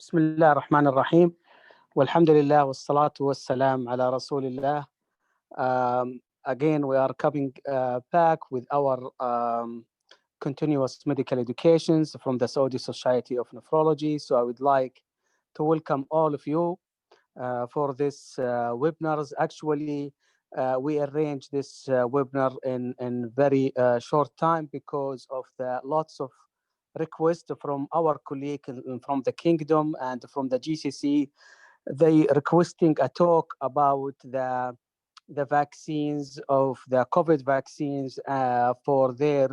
بسم الله الرحمن الرحيم والحمد لله والصلاة والسلام على رسول الله. Again, we are coming back with our continuous medical educations from the Saudi Society of Nephrology. So I would like to welcome all of you for this webinars. Actually, we arranged this webinar in very short time because of the lots of requests from our colleague from the Kingdom and from the GCC. They requesting a talk about the vaccines of the COVID vaccines for their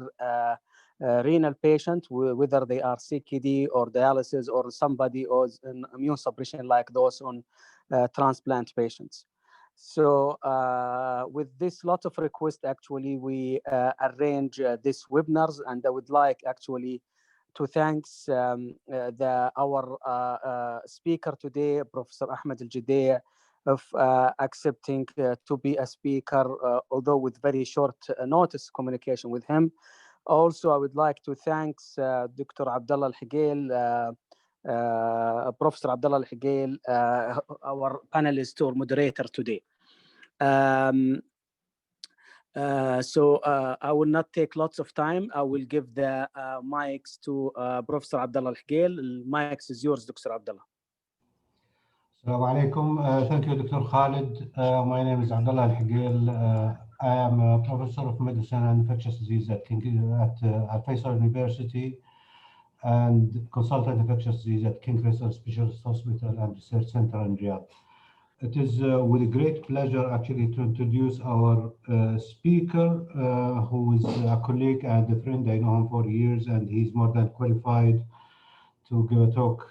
renal patient, whether they are CKD or dialysis or somebody who's in immune suppression like those on transplant patients. So with this lot of requests, actually, we arrange these webinars, and I would like actually to thank our speaker today, Professor Ahmed Al-Judea, of accepting to be a speaker, although with very short notice communication with him. Also, I would like to thank Dr. Abdullah Al-Higel, Professor Abdullah Al-Higel, our panelist or moderator today. So I will not take lots of time. I will give the mics to Professor Abdullah Al-Higel. The mics is yours, Dr. Abdullah. Assalamu alaikum. Thank you, Dr. Khalid. My name is Abdullah Al-Higel. I am a professor of medicine and infectious disease at Al Faisal University and consultant infectious disease at King Faisal Specialist Hospital and Research Center in Riyadh. It is with great pleasure actually to introduce our speaker, who is a colleague and a friend. I know him for years, and he's more than qualified to give a talk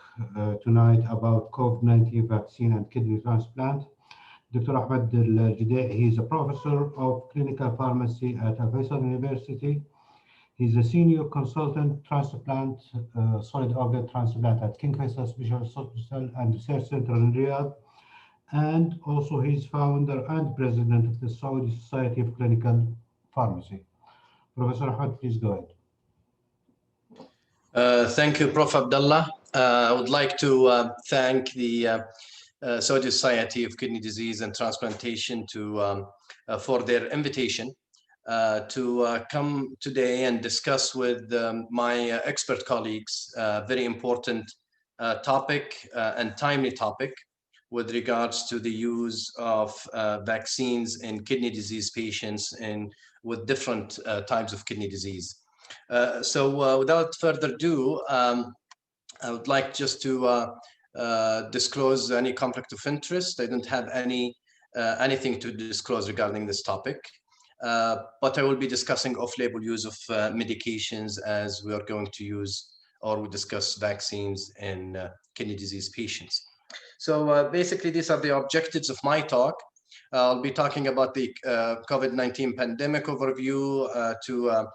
tonight about COVID-19 vaccine and kidney transplant. Dr. Ahmed Al-Judea, he is a professor of clinical pharmacy at Al Faisal University. He's a senior consultant transplant, solid organ transplant at King Faisal Specialist Hospital and Research Center in Riyadh. And also he's founder and president of the Saudi Society of Clinical Pharmacy. Professor Ahmed, please go ahead. Thank you, Prof. Abdullah. I would like to thank the Saudi Society of Kidney Disease and Transplantation for their invitation to come today and discuss with my expert colleagues a very important topic and timely topic with regards to the use of vaccines in kidney disease patients and with different types of kidney disease. So without further ado, I would like just to disclose any conflict of interest. I don't have anything to disclose regarding this topic, but I will be discussing off-label use of medications as we are going to use or we discuss vaccines in kidney disease patients. So basically, these are the objectives of my talk. I'll be talking about the COVID-19 pandemic overview to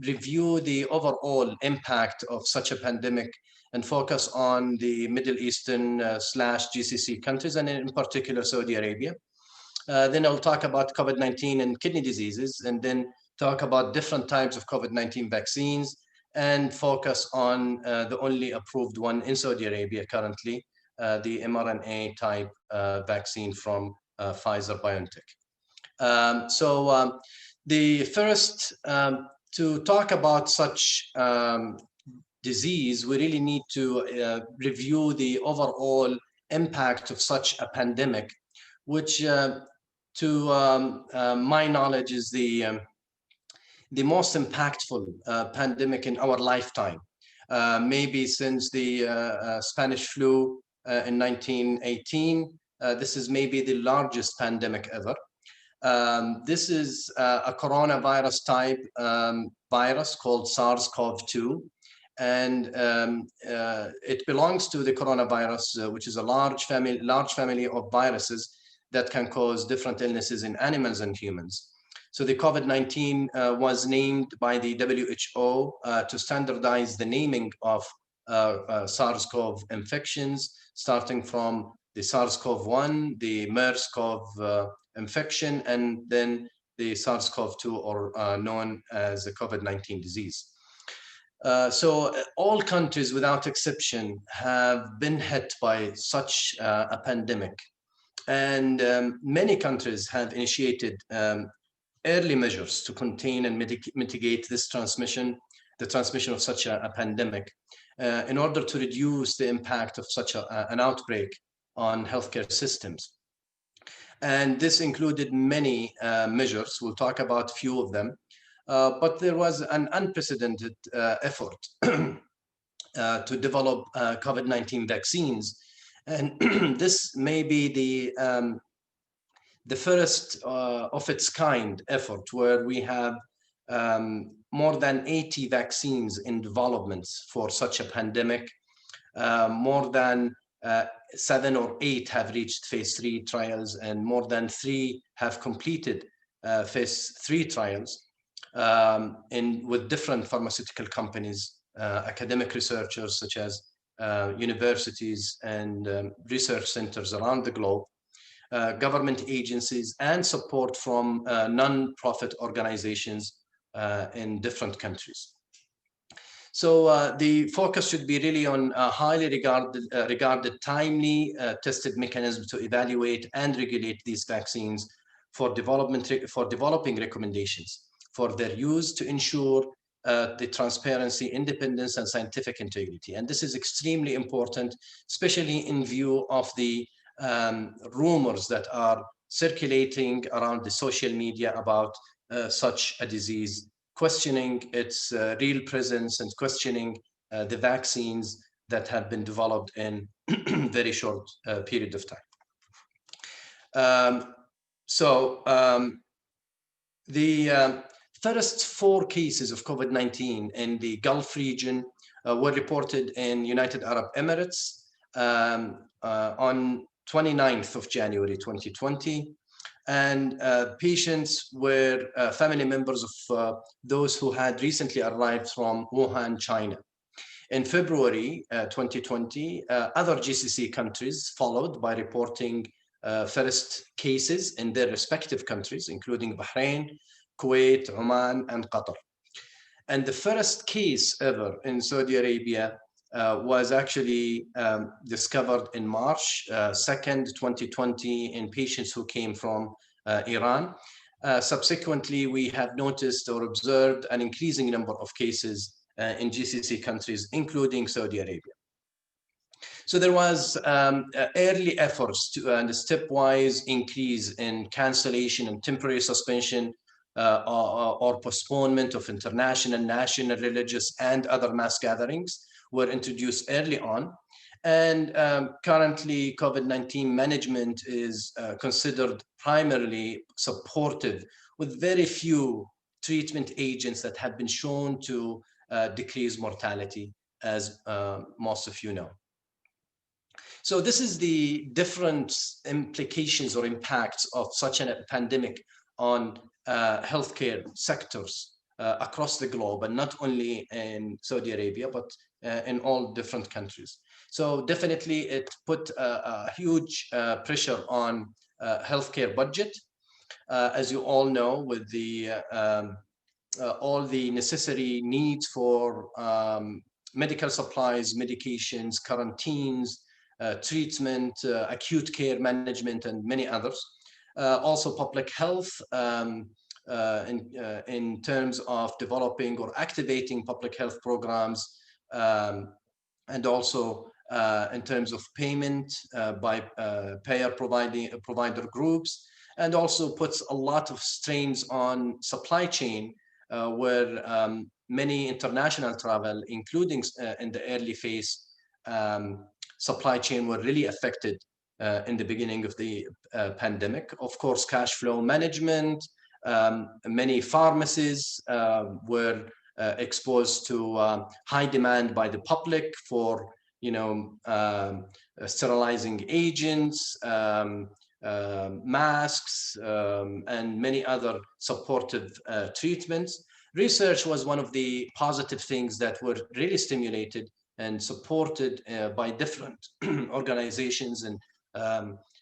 review the overall impact of such a pandemic and focus on the Middle Eastern / GCC countries, and in particular, Saudi Arabia. Then I'll talk about COVID-19 and kidney diseases, and then talk about different types of COVID-19 vaccines, and focus on the only approved one in Saudi Arabia currently, the mRNA type vaccine from Pfizer-BioNTech. The first, to talk about such disease, we really need to review the overall impact of such a pandemic, which to my knowledge is the most impactful pandemic in our lifetime. Maybe since the Spanish flu in 1918, this is maybe the largest pandemic ever. This is a coronavirus type virus called SARS-CoV-2, and it belongs to the coronavirus, which is a large family of viruses that can cause different illnesses in animals and humans. So the COVID-19 was named by the WHO to standardize the naming of SARS-CoV infections, starting from the SARS-CoV-1, the MERS-CoV infection, and then the SARS-CoV-2, or known as the COVID-19 disease. So all countries without exception have been hit by such a pandemic. And many countries have initiated early measures to contain and mitigate this transmission, the transmission of such a pandemic, in order to reduce the impact of such an outbreak on healthcare systems. And this included many measures. We'll talk about a few of them. But there was an unprecedented effort to develop COVID-19 vaccines. And this may be the first of its kind effort where we have more than 80 vaccines in development for such a pandemic. More than 7 or 8 have reached phase 3 trials, and more than 3 have completed phase 3 trials with different pharmaceutical companies, academic researchers such as universities and research centers around the globe, government agencies, and support from non-profit organizations in different countries. So the focus should be really on highly regarded timely tested mechanisms to evaluate and regulate these vaccines for developing recommendations for their use to ensure the transparency, independence, and scientific integrity. And this is extremely important, especially in view of the rumors that are circulating around the social media about such a disease, questioning its real presence and questioning the vaccines that have been developed in very short period of time. The first 4 cases of COVID-19 in the Gulf region were reported in United Arab Emirates on 29th of January 2020. And patients were family members of those who had recently arrived from Wuhan, China. In February 2020, other GCC countries followed by reporting first cases in their respective countries, including Bahrain, Kuwait, Oman, and Qatar. And the first case ever in Saudi Arabia was actually discovered in March 2nd, 2020 in patients who came from Iran. Subsequently, we have noticed or observed an increasing number of cases in GCC countries, including Saudi Arabia. So there was early efforts to and a stepwise increase in cancellation and temporary suspension or postponement of international, national, religious, and other mass gatherings were introduced early on. And currently, COVID-19 management is considered primarily supportive, with very few treatment agents that have been shown to decrease mortality, as most of you know. So this is the different implications or impacts of such a pandemic on healthcare sectors across the globe, and not only in Saudi Arabia, but in all different countries. So definitely it put a huge pressure on healthcare budget. As you all know, with the all the necessary needs for medical supplies, medications, quarantines, treatment, acute care management, and many others. Also public health in terms of developing or activating public health programs, and also in terms of payment by payer provider groups, and also puts a lot of strains on supply chain, where many international travel, including in the early phase, supply chain were really affected in the beginning of the pandemic. Of course, cash flow management, many pharmacies were exposed to high demand by the public for, sterilizing agents, masks, and many other supportive treatments. Research was one of the positive things that were really stimulated and supported by different organizations, and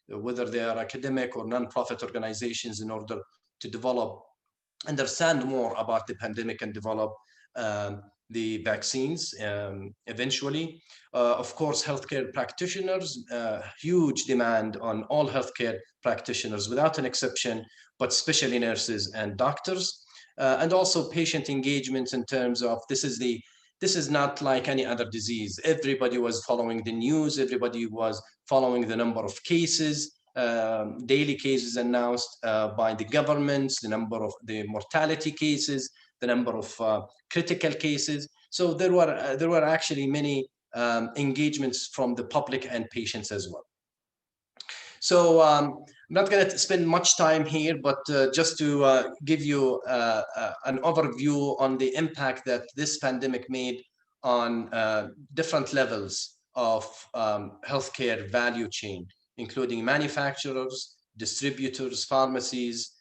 whether they are academic or non-profit organizations, in order to understand more about the pandemic and develop the vaccines eventually. Of course, healthcare practitioners, huge demand on all healthcare practitioners without an exception, but especially nurses and doctors. And also patient engagements in terms of this is not like any other disease. Everybody was following the news. Everybody was following the number of cases, daily cases announced by the governments, the number of the mortality cases, the number of critical cases. So there were actually many engagements from the public and patients as well. So I'm not going to spend much time here, but just to give you an overview on the impact that this pandemic made on different levels of healthcare value chain, including manufacturers, distributors, pharmacies,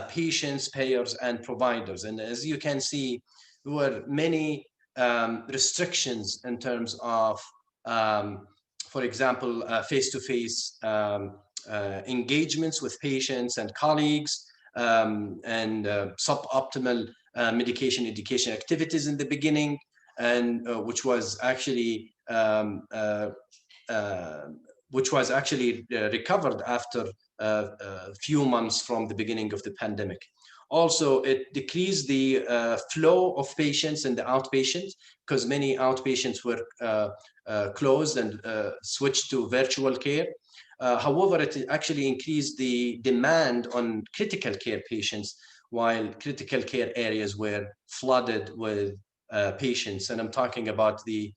patients, payers, and providers. And as you can see, there were many restrictions in terms of for example, face-to-face engagements with patients and colleagues, and suboptimal medication education activities in the beginning, and which was actually recovered after a few months from the beginning of the pandemic. Also, it decreased the flow of patients in the outpatients, because many outpatients were closed and switched to virtual care. However, it actually increased the demand on critical care patients, while critical care areas were flooded with patients. And I'm talking about the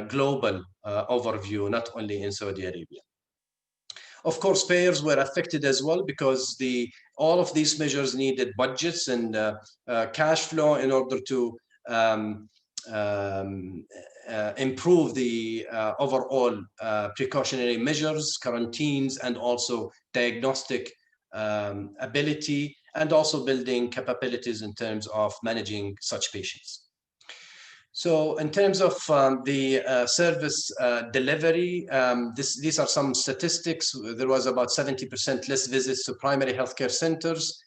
global overview, not only in Saudi Arabia. Of course, payers were affected as well, because all of these measures needed budgets and cash flow in order to improve the overall precautionary measures, quarantines, and also diagnostic ability, and also building capabilities in terms of managing such patients. So in terms of the service delivery, these are some statistics. There was about 70% less visits to primary healthcare centers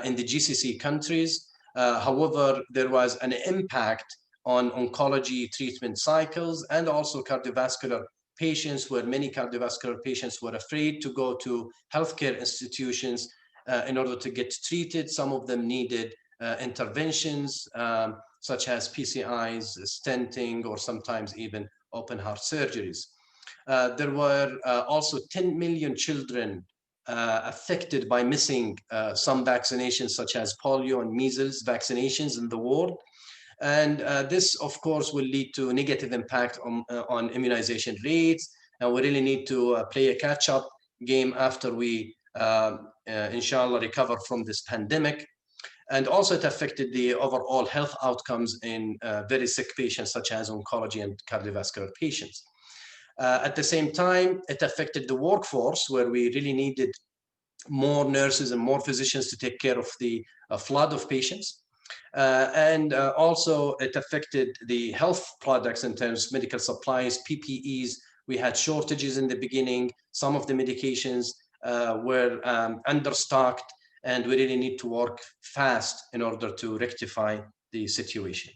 in the GCC countries. However, there was an impact on oncology treatment cycles and also cardiovascular patients, where many cardiovascular patients were afraid to go to healthcare institutions in order to get treated. Some of them needed interventions such as PCIs, stenting, or sometimes even open heart surgeries. There were also 10 million children affected by missing some vaccinations, such as polio and measles vaccinations in the world. And this, of course, will lead to negative impact on immunization rates. And we really need to play a catch-up game after we, inshallah, recover from this pandemic. And also it affected the overall health outcomes in very sick patients, such as oncology and cardiovascular patients. At the same time, it affected the workforce, where we really needed more nurses and more physicians to take care of the flood of patients. And also it affected the health products in terms of medical supplies, PPEs. We had shortages in the beginning. Some of the medications were understocked, and we really need to work fast in order to rectify the situation.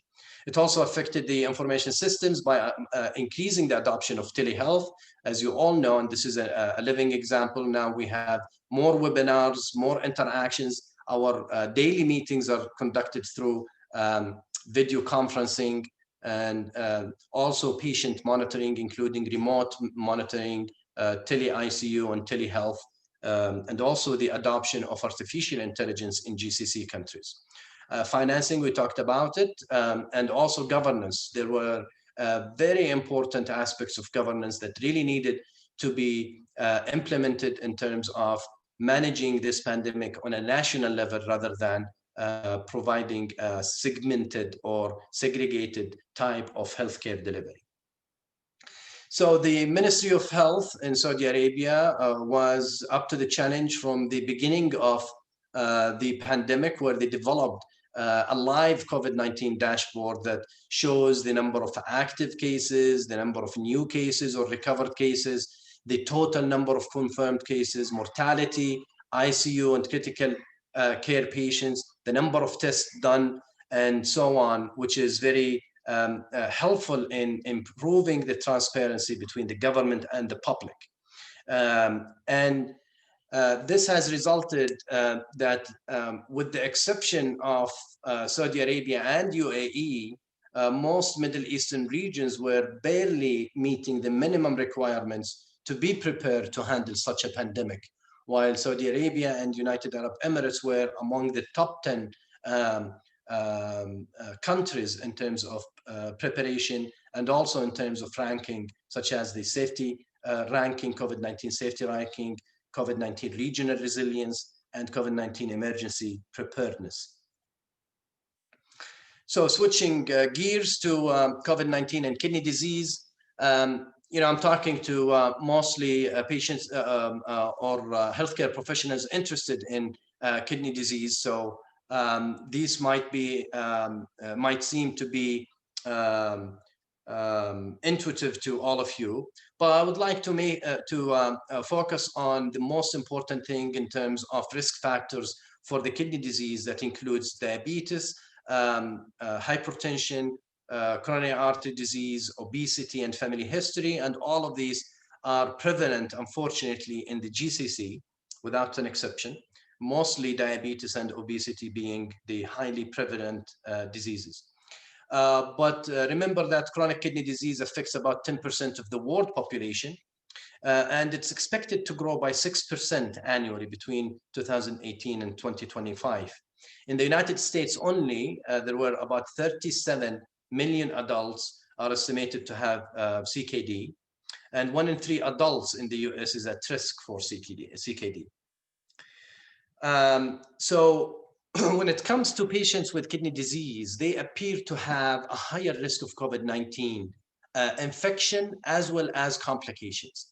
It also affected the information systems by increasing the adoption of telehealth. As you all know, and this is a living example, now we have more webinars, more interactions. Our daily meetings are conducted through video conferencing, and also patient monitoring, including remote monitoring, tele-ICU and telehealth, and also the adoption of artificial intelligence in GCC countries. Financing, we talked about it, and also governance. There were very important aspects of governance that really needed to be implemented in terms of managing this pandemic on a national level, rather than providing a segmented or segregated type of healthcare delivery. So the Ministry of Health in Saudi Arabia was up to the challenge from the beginning of the pandemic, where they developed a live COVID-19 dashboard that shows the number of active cases, the number of new cases or recovered cases, the total number of confirmed cases, mortality, ICU and critical care patients, the number of tests done, and so on, which is very helpful in improving the transparency between the government and the public. This has resulted that with the exception of Saudi Arabia and UAE, most Middle Eastern regions were barely meeting the minimum requirements to be prepared to handle such a pandemic, while Saudi Arabia and United Arab Emirates were among the top 10 countries in terms of preparation and also in terms of ranking, such as the safety ranking, COVID-19 safety ranking, COVID-19 regional resilience, and COVID-19 emergency preparedness. So switching gears to COVID-19 and kidney disease, I'm talking to mostly patients or healthcare professionals interested in kidney disease. So these might seem to be intuitive to all of you, but I would like to focus on the most important thing in terms of risk factors for the kidney disease, that includes diabetes, hypertension, coronary artery disease, obesity, and family history. And all of these are prevalent, unfortunately, in the GCC, without an exception, mostly diabetes and obesity being the highly prevalent diseases. But remember that chronic kidney disease affects about 10% of the world population, and it's expected to grow by 6% annually between 2018 and 2025. In the United States only, there were about 37 million adults are estimated to have CKD, and 1 in 3 adults in the US is at risk for CKD. So when it comes to patients with kidney disease, they appear to have a higher risk of COVID-19 infection as well as complications.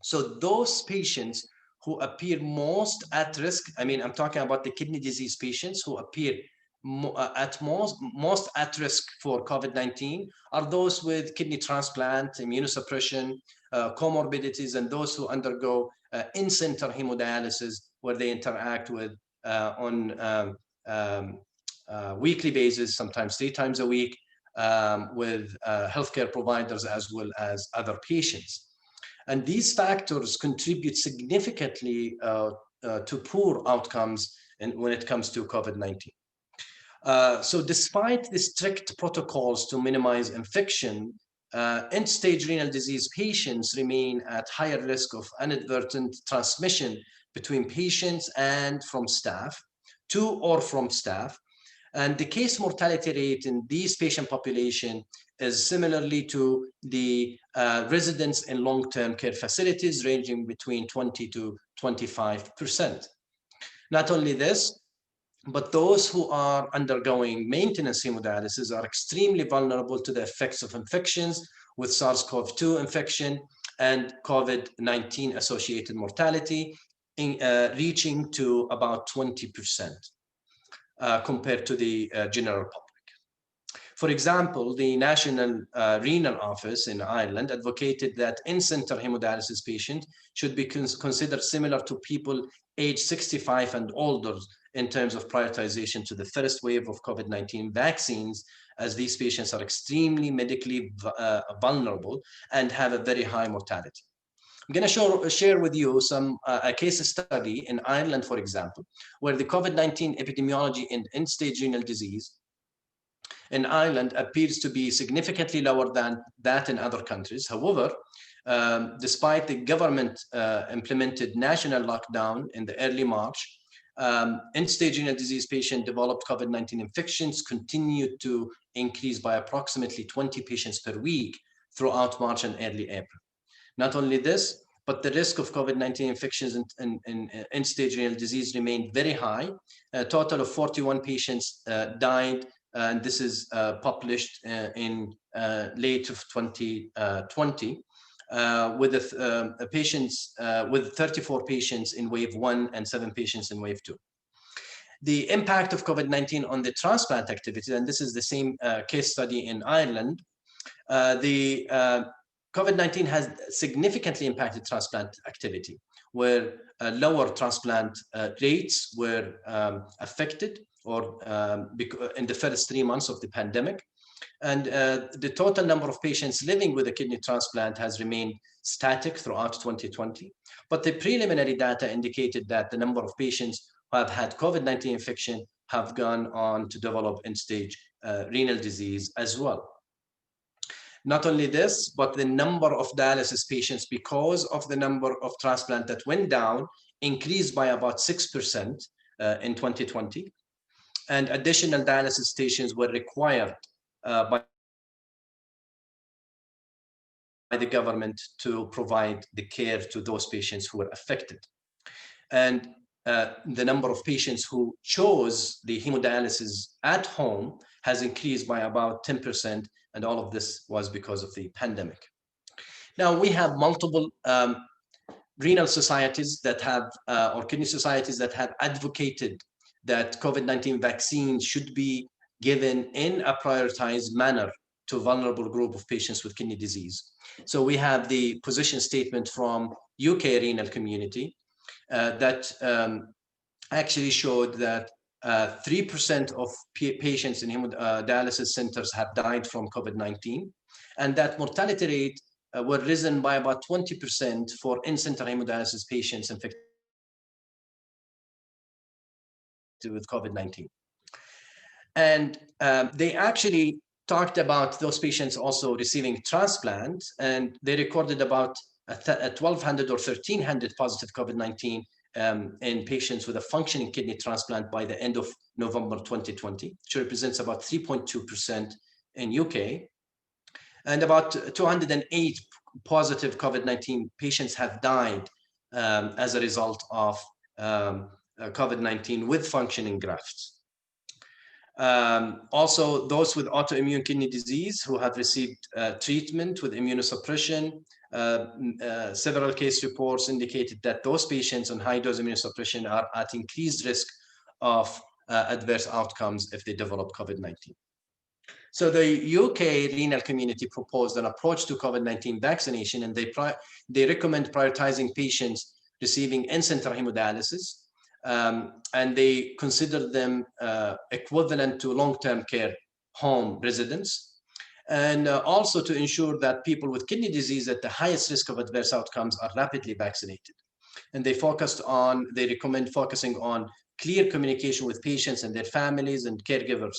So those patients who appear most at risk, I'm talking about the kidney disease patients who appear most at risk for COVID-19 are those with kidney transplant, immunosuppression, comorbidities, and those who undergo in-center hemodialysis, where they interact with on weekly basis, sometimes 3 times a week, with healthcare providers as well as other patients. And these factors contribute significantly to poor outcomes when it comes to COVID-19. So despite the strict protocols to minimize infection, end-stage renal disease patients remain at higher risk of inadvertent transmission between patients and from staff, to or from staff. And the case mortality rate in these patient population is similarly to the residents in long-term care facilities, ranging between 20 to 25%. Not only this, but those who are undergoing maintenance hemodialysis are extremely vulnerable to the effects of infections with SARS-CoV-2 infection and COVID-19 associated mortality, reaching to about 20% compared to the general public. For example, the National Renal Office in Ireland advocated that in-center hemodialysis patients should be considered similar to people aged 65 and older in terms of prioritization to the first wave of COVID-19 vaccines, as these patients are extremely medically vulnerable and have a very high mortality. I'm going to share with you a case study in Ireland, for example, where the COVID-19 epidemiology in end-stage renal disease in Ireland appears to be significantly lower than that in other countries. However, despite the government implemented national lockdown in the early March, end-stage renal disease patient developed COVID-19 infections continued to increase by approximately 20 patients per week throughout March and early April. Not only this, but the risk of COVID-19 infections in end-stage renal disease remained very high. A total of 41 patients died, and this is published in late of 2020, with patients with 34 patients in wave 1 and 7 patients in wave 2. The impact of COVID-19 on the transplant activity, and this is the same case study in Ireland, the COVID-19 has significantly impacted transplant activity, where lower transplant rates were affected or in the first 3 months of the pandemic. And the total number of patients living with a kidney transplant has remained static throughout 2020. But the preliminary data indicated that the number of patients who have had COVID-19 infection have gone on to develop end-stage renal disease as well. Not only this, but the number of dialysis patients, because of the number of transplant that went down, increased by about 6% in 2020. And additional dialysis stations were required by the government to provide the care to those patients who were affected. And the number of patients who chose the hemodialysis at home has increased by about 10%, and all of this was because of the pandemic. Now, we have multiple renal societies that have, or kidney societies that have advocated that COVID-19 vaccines should be given in a prioritized manner to a vulnerable group of patients with kidney disease. So we have the position statement from UK renal community that actually showed that 3% of patients in hemodialysis centers have died from COVID-19, and that mortality rate were risen by about 20% for in-center hemodialysis patients infected with COVID-19. And they actually talked about those patients also receiving transplant, and they recorded about 1,200 or 1,300 positive COVID-19 in patients with a functioning kidney transplant by the end of November 2020, which represents about 3.2% in UK. And about 208 positive COVID-19 patients have died as a result of COVID-19 with functioning grafts. Also, those with autoimmune kidney disease who have received treatment with immunosuppression, several case reports indicated that those patients on high-dose immunosuppression are at increased risk of adverse outcomes if they develop COVID-19. So the UK renal community proposed an approach to COVID-19 vaccination, and they recommend prioritizing patients receiving in-center hemodialysis, and they consider them equivalent to long-term care home residents, and also to ensure that people with kidney disease at the highest risk of adverse outcomes are rapidly vaccinated. And they recommend focusing on clear communication with patients and their families and caregivers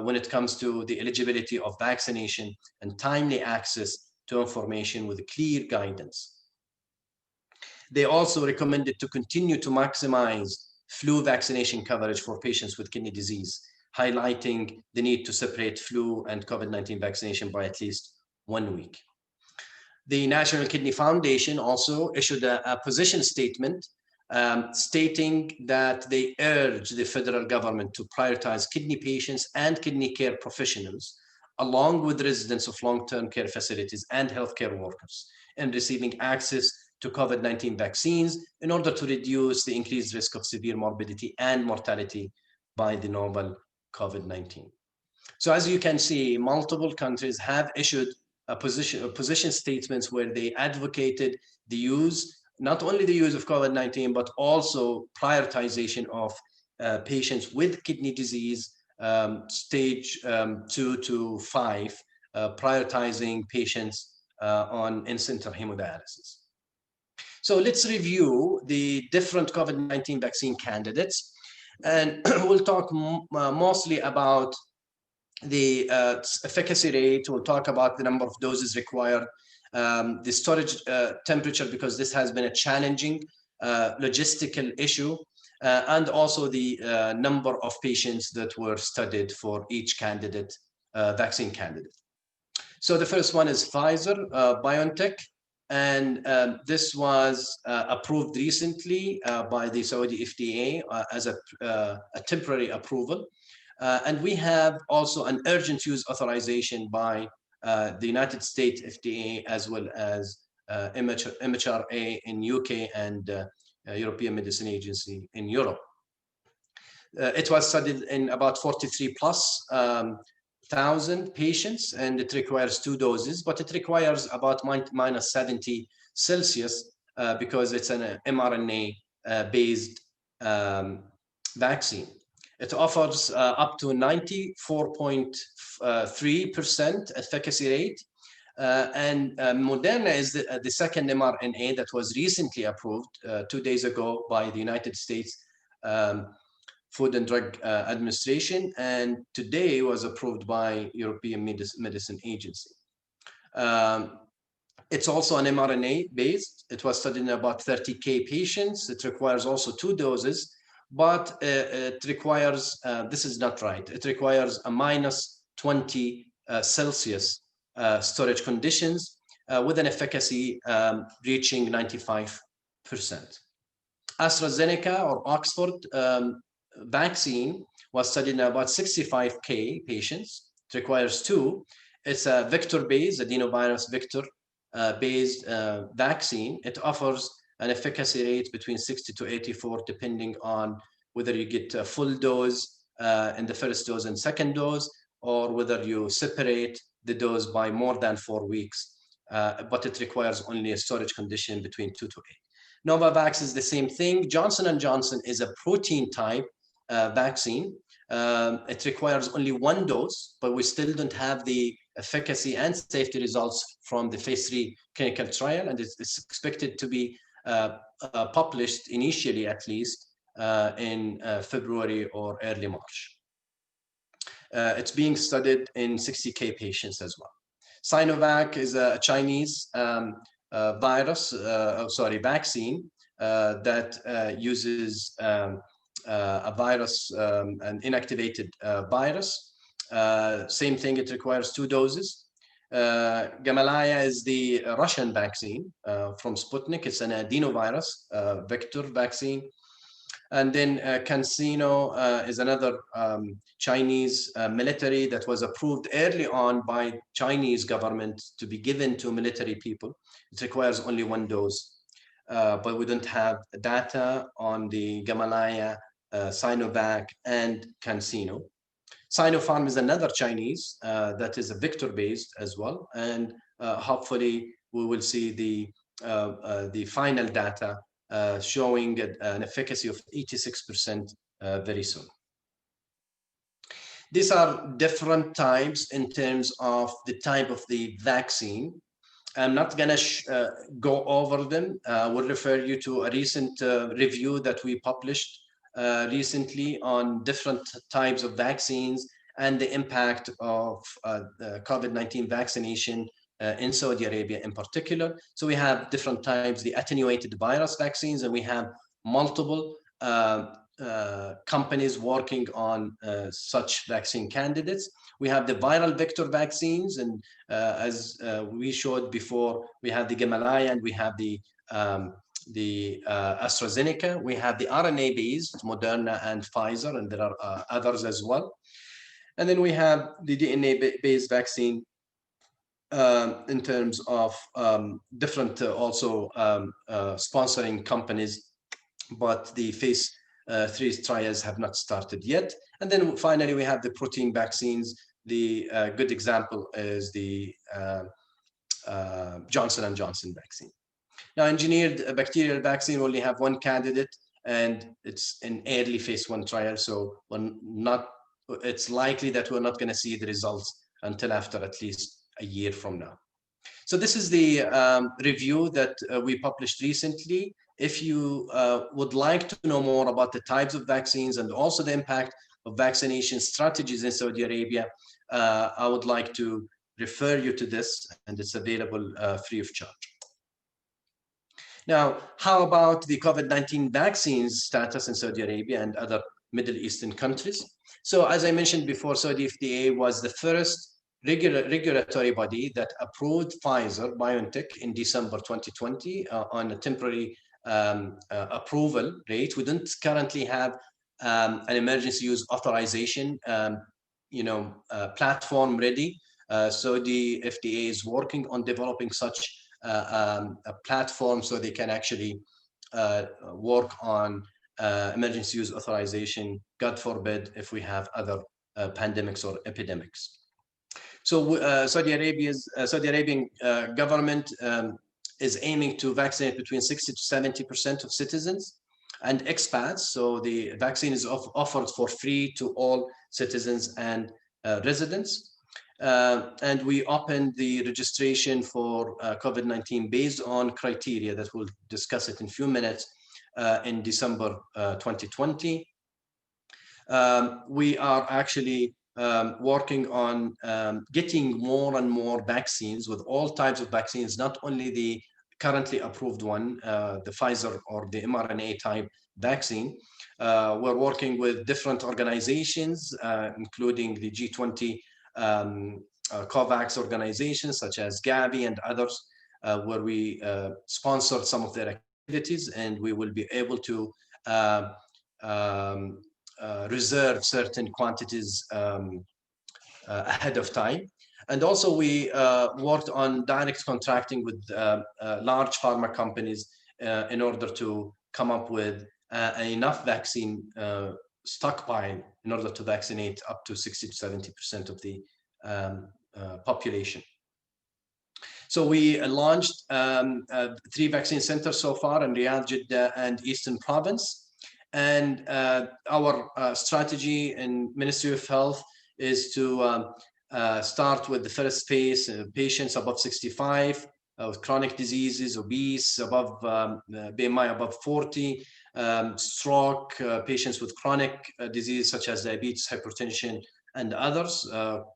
when it comes to the eligibility of vaccination and timely access to information with clear guidance. They also recommended to continue to maximize flu vaccination coverage for patients with kidney disease, highlighting the need to separate flu and COVID-19 vaccination by at least 1 week. The National Kidney Foundation also issued a position statement stating that they urge the federal government to prioritize kidney patients and kidney care professionals, along with residents of long-term care facilities and healthcare workers, in receiving access to COVID-19 vaccines in order to reduce the increased risk of severe morbidity and mortality by the novel COVID-19. So as you can see, multiple countries have issued position statements where they advocated the use, not only the use of COVID-19, but also prioritization of patients with kidney disease, stage 2 to 5, prioritizing patients on in-center hemodialysis. So let's review the different COVID-19 vaccine candidates, and we'll talk mostly about the efficacy rate. We'll talk about the number of doses required, the storage temperature, because this has been a challenging logistical issue, and also the number of patients that were studied for each candidate, vaccine candidate. So the first one is Pfizer BioNTech, and this was approved recently by the Saudi FDA as a temporary approval. And we have also an urgent use authorization by the United States FDA, as well as MHRA in UK and European Medicine Agency in Europe. It was studied in about 43 plus thousand patients, and it requires 2 doses, but it requires about minus 70 Celsius because it's an mRNA based vaccine. It offers up to 94.3% efficacy rate. And Moderna is the second mRNA that was recently approved 2 days ago by the United States Food and Drug Administration, and today was approved by European Medicine Agency. It's also an mRNA based. It was studied in about 30,000 patients. It requires also 2 doses, but it requires, this is not right, it requires a -20 Celsius storage conditions with an efficacy reaching 95%. AstraZeneca or Oxford vaccine was studied in about 65,000 patients. It requires 2. It's a vector-based, adenovirus vector-based vaccine. It offers an efficacy rate between 60 to 84, depending on whether you get a full dose in the first dose and second dose, or whether you separate the dose by more than 4 weeks. But it requires only a storage condition between 2 to 8. Novavax is the same thing. Johnson & Johnson is a protein type vaccine. It requires only 1 dose, but we still don't have the efficacy and safety results from the phase 3 clinical trial, and it's expected to be published initially, at least, in February or early March. It's being studied in 60,000 patients as well. Sinovac is a Chinese vaccine that uses a virus, an inactivated virus. Same thing, it requires 2 doses. Gamaleya is the Russian vaccine from Sputnik. It's an adenovirus vector vaccine. And then CanSino is another Chinese military that was approved early on by Chinese government to be given to military people. It requires only 1 dose, but we don't have data on the Gamaleya, Sinovac, and CanSino. Sinopharm is another Chinese that is a vector-based as well, and hopefully we will see the final data showing an efficacy of 86% very soon. These are different types in terms of the type of the vaccine. I'm not gonna go over them. We'll refer you to a recent review that we published recently on different types of vaccines and the impact of COVID-19 vaccination in Saudi Arabia in particular. So we have different types, the attenuated virus vaccines, and we have multiple companies working on such vaccine candidates. We have the viral vector vaccines, and as we showed before, we have the Gamaleya and we have the AstraZeneca. We have the RNA-based, Moderna and Pfizer, and there are others as well. And then we have the DNA-based vaccine in terms of different also sponsoring companies, but the phase 3 trials have not started yet. And then finally, we have the protein vaccines. The good example is the Johnson & Johnson vaccine. Now, engineered bacterial vaccine only have 1 candidate, and it's in early phase 1 trial. So it's likely that we're not going to see the results until after at least a year from now. So this is the review that we published recently. If you would like to know more about the types of vaccines and also the impact of vaccination strategies in Saudi Arabia, I would like to refer you to this, and it's available free of charge. Now, how about the COVID-19 vaccines status in Saudi Arabia and other Middle Eastern countries? So as I mentioned before, Saudi FDA was the first regulatory body that approved Pfizer BioNTech in December 2020 on a temporary approval rate. We don't currently have an emergency use authorization platform ready. So the FDA is working on developing such a platform so they can actually work on emergency use authorization, God forbid, if we have other pandemics or epidemics. So Saudi Arabian government is aiming to vaccinate between 60 to 70% of citizens and expats. So the vaccine is offered for free to all citizens and residents. And we opened the registration for COVID-19 based on criteria that we'll discuss it in a few minutes in December 2020. We are actually working on getting more and more vaccines with all types of vaccines, not only the currently approved one, the Pfizer or the mRNA type vaccine. We're working with different organizations, including the G20 COVAX organizations such as Gavi and others, where we sponsored some of their activities, and we will be able to reserve certain quantities ahead of time. And also we worked on direct contracting with large pharma companies in order to come up with enough vaccine stockpile in order to vaccinate up to 60 to 70% of the population. So we launched 3 vaccine centers so far in Riyadh, Jeddah, and Eastern Province. And our strategy in Ministry of Health is to start with the first phase, patients above 65 with chronic diseases, obese, above BMI above 40, stroke, patients with chronic disease such as diabetes, hypertension, and others,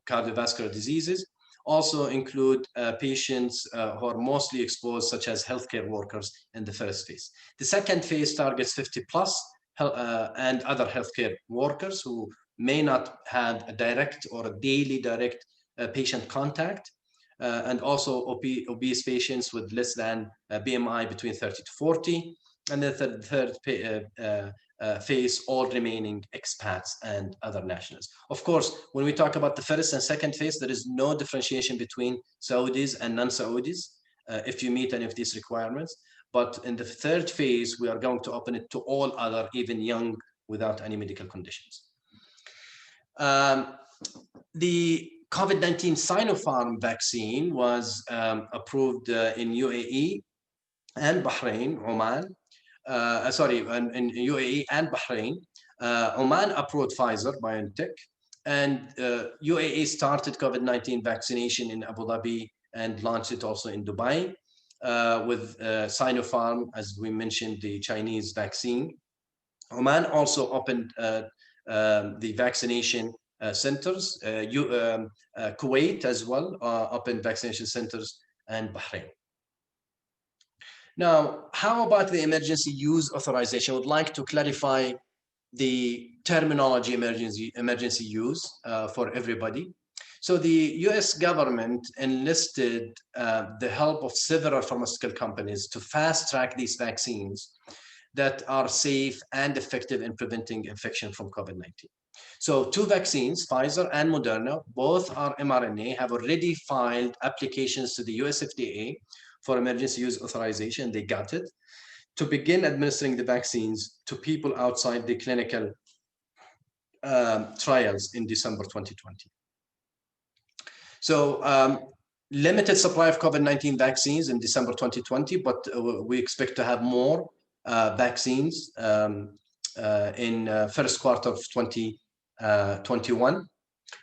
cardiovascular diseases. Also include patients who are mostly exposed, such as healthcare workers in the first phase. The second phase targets 50 plus and other healthcare workers who may not have a direct or a daily direct patient contact, and also obese patients with less than BMI between 30 to 40. And the third phase, all remaining expats and other nationals. Of course, when we talk about the first and second phase, there is no differentiation between Saudis and non-Saudis if you meet any of these requirements. But in the third phase, we are going to open it to all other, even young, without any medical conditions. The COVID-19 Sinopharm vaccine was approved in UAE and Bahrain, Oman. In UAE and Bahrain. Oman approved Pfizer, BioNTech, and UAE started COVID-19 vaccination in Abu Dhabi and launched it also in Dubai with Sinopharm, as we mentioned, the Chinese vaccine. Oman also opened the vaccination centers. Kuwait as well opened vaccination centers, and Bahrain. Now, how about the emergency use authorization? I would like to clarify the terminology emergency use for everybody. So the US government enlisted the help of several pharmaceutical companies to fast track these vaccines that are safe and effective in preventing infection from COVID-19. So 2 vaccines, Pfizer and Moderna, both are mRNA, have already filed applications to the US FDA for emergency use authorization. They got it to begin administering the vaccines to people outside the clinical trials in December 2020. So limited supply of COVID-19 vaccines in December 2020, but we expect to have more vaccines in first quarter of 2021.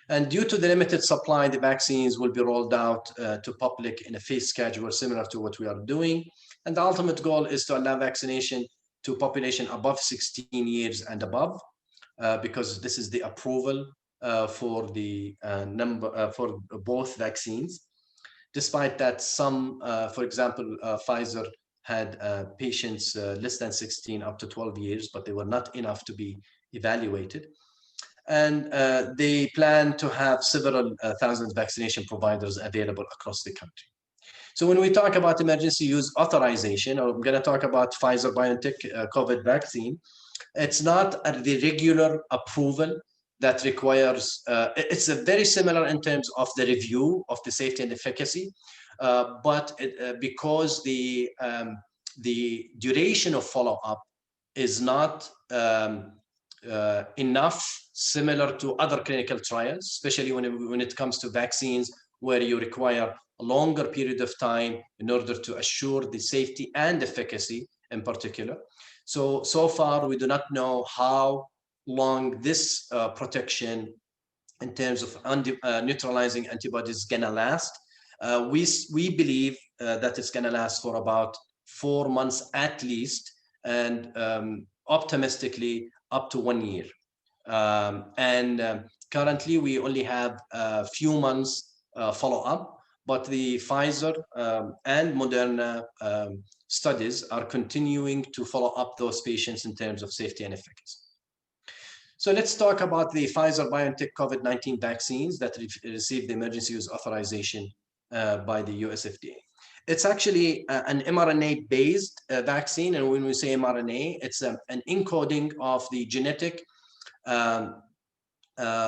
And due to the limited supply, the vaccines will be rolled out to public in a phase schedule similar to what we are doing. And the ultimate goal is to allow vaccination to population above 16 years and above, because this is the approval for the for both vaccines. Despite that, some, for example, Pfizer had patients less than 16 up to 12 years, but they were not enough to be evaluated. And they plan to have several thousand vaccination providers available across the country. So when we talk about emergency use authorization, I'm going to talk about Pfizer BioNTech COVID vaccine. It's not the regular approval that requires, it's very similar in terms of the review of the safety and efficacy, but because the duration of follow-up is not enough, similar to other clinical trials, especially when it comes to vaccines where you require a longer period of time in order to assure the safety and efficacy in particular. So far, we do not know how long this protection in terms of neutralizing antibodies is gonna last. We believe that it's gonna last for about 4 months at least, and optimistically up to 1 year. Currently, we only have a few months follow-up, but the Pfizer and Moderna studies are continuing to follow up those patients in terms of safety and efficacy. So let's talk about the Pfizer-BioNTech COVID-19 vaccines that received the emergency use authorization by the US FDA. It's actually an mRNA-based vaccine, and when we say mRNA, it's an encoding of the genetic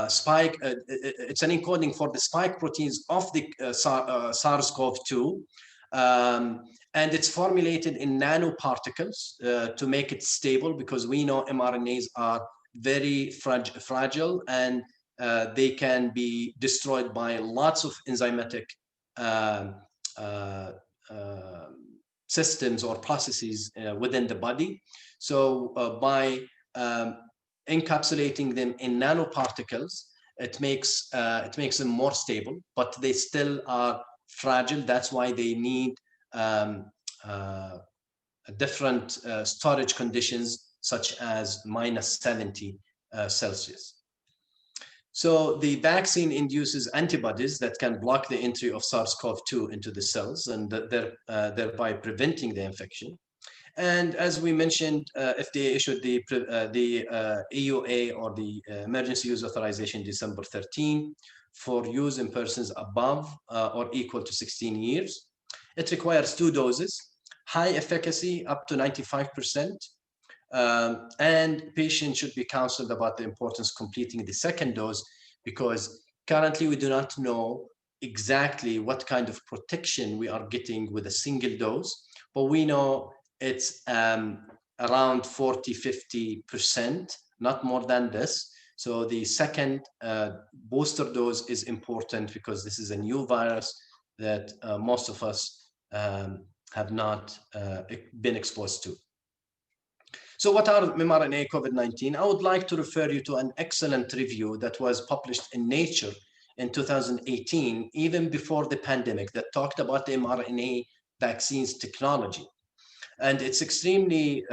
spike. It's an encoding for the spike proteins of the SARS-CoV-2, and it's formulated in nanoparticles to make it stable, because we know mRNAs are very fragile, and they can be destroyed by lots of enzymatic systems or processes within the body. So by encapsulating them in nanoparticles, it makes them more stable, but they still are fragile. That's why they need different storage conditions, such as -70 Celsius. So the vaccine induces antibodies that can block the entry of SARS-CoV-2 into the cells, and thereby preventing the infection. And as we mentioned, FDA issued the EUA, or the Emergency Use Authorization, December 13 for use in persons above or equal to 16 years. It requires 2 doses, high efficacy up to 95%, and patients should be counseled about the importance of completing the second dose, because currently we do not know exactly what kind of protection we are getting with a single dose, but we know it's around 40–50%, not more than this. So the second booster dose is important, because this is a new virus that most of us have not been exposed to. So what are mRNA COVID-19? I would like to refer you to an excellent review that was published in Nature in 2018, even before the pandemic, that talked about the mRNA vaccines technology. And it's extremely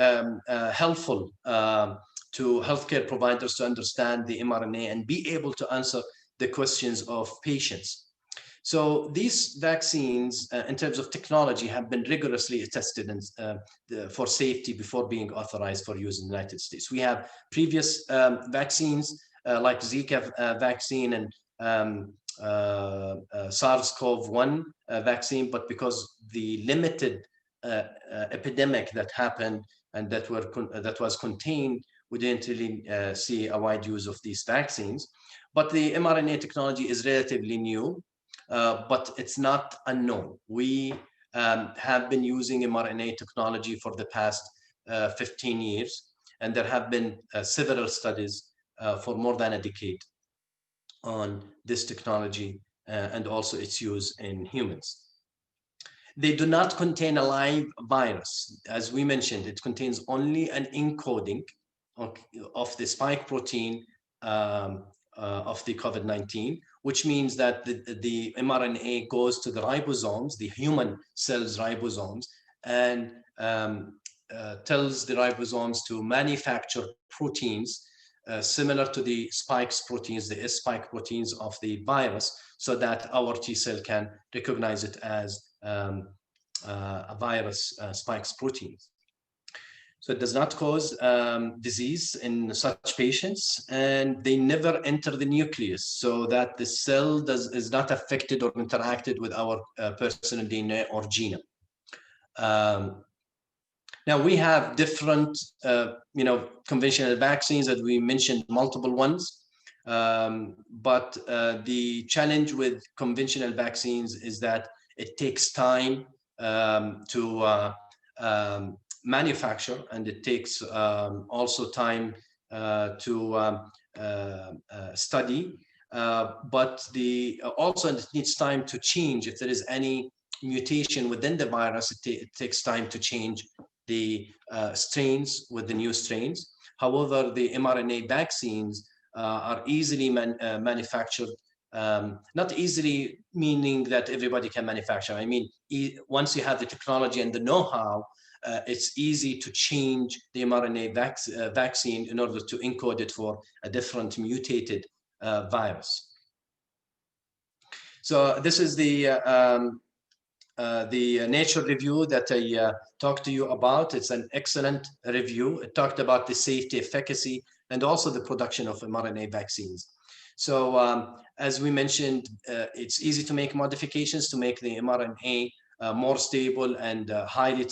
helpful to healthcare providers to understand the mRNA and be able to answer the questions of patients. So these vaccines, in terms of technology, have been rigorously tested for safety before being authorized for use in the United States. We have previous vaccines like Zika vaccine and SARS-CoV-1 vaccine, but because the limited epidemic that happened and that was contained, we didn't really see a wide use of these vaccines. But the mRNA technology is relatively new. But it's not unknown. We have been using mRNA technology for the past 15 years, and there have been several studies for more than a decade on this technology and also its use in humans. They do not contain a live virus. As we mentioned, it contains only an encoding of the spike protein of the COVID-19, which means that the mRNA goes to the ribosomes, the human cells ribosomes, and tells the ribosomes to manufacture proteins similar to the spike proteins, the S spike proteins of the virus, so that our T cell can recognize it as a virus spikes proteins. So it does not cause disease in such patients, and they never enter the nucleus, so that the cell is not affected or interacted with our personal DNA or genome. Now we have different, conventional vaccines that we mentioned, multiple ones, but the challenge with conventional vaccines is that it takes time to manufacture, and it takes also time to study, but also it needs time to change. If there is any mutation within the virus, it takes time to change the strains with the new strains. However, the mRNA vaccines are easily manufactured. Not easily meaning that everybody can manufacture. I mean, once you have the technology and the know-how, it's easy to change the mRNA vaccine in order to encode it for a different mutated virus. So this is the Nature review that I talked to you about. It's an excellent review. It talked about the safety, efficacy, and also the production of mRNA vaccines. So as we mentioned, it's easy to make modifications to make the mRNA more stable and highly